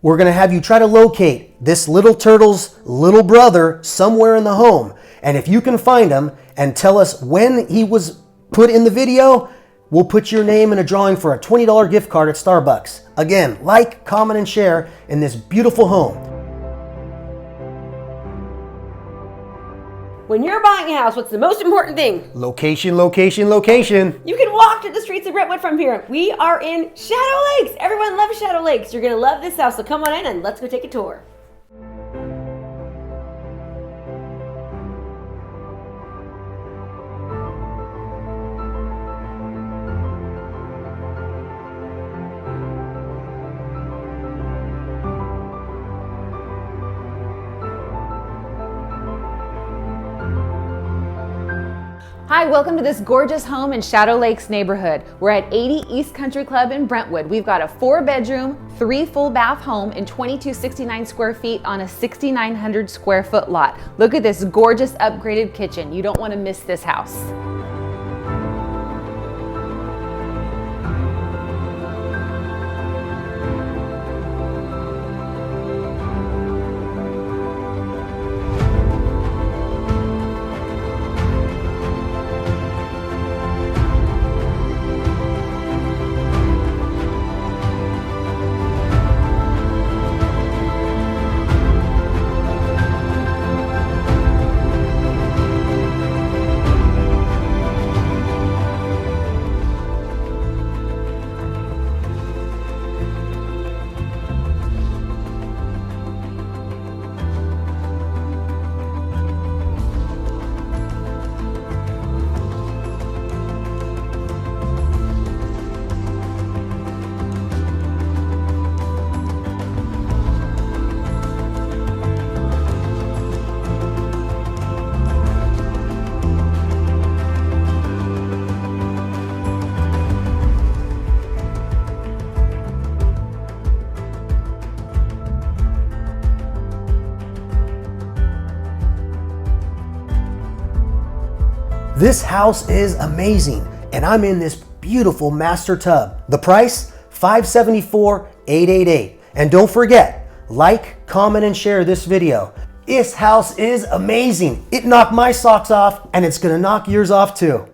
We're going to have you try to locate this little turtle's little brother somewhere in the home. And if you can find him and tell us when he was put in the video, we'll put your name in a drawing for a $20 gift card at Starbucks. Again, like, comment, and share in this beautiful home. When you're buying a house, what's the most important thing? Location, location, location. You can walk to the streets of Brentwood from here. We are in Shadow Lakes. Everyone loves Shadow Lakes. You're going to love this house, so come on in and let's go take a tour. Hi, welcome to this gorgeous home in Shadow Lakes neighborhood. We're at 80 East Country Club in Brentwood. We've got a 4-bedroom, 3 full bath home in 2269 square feet on a 6,900 square foot lot. Look at this gorgeous upgraded kitchen. You don't want to miss this house. This house is amazing, and I'm in this beautiful master tub. The price, $574,888. And don't forget, like, comment, and share this video. This house is amazing. It knocked my socks off, and it's gonna knock yours off too.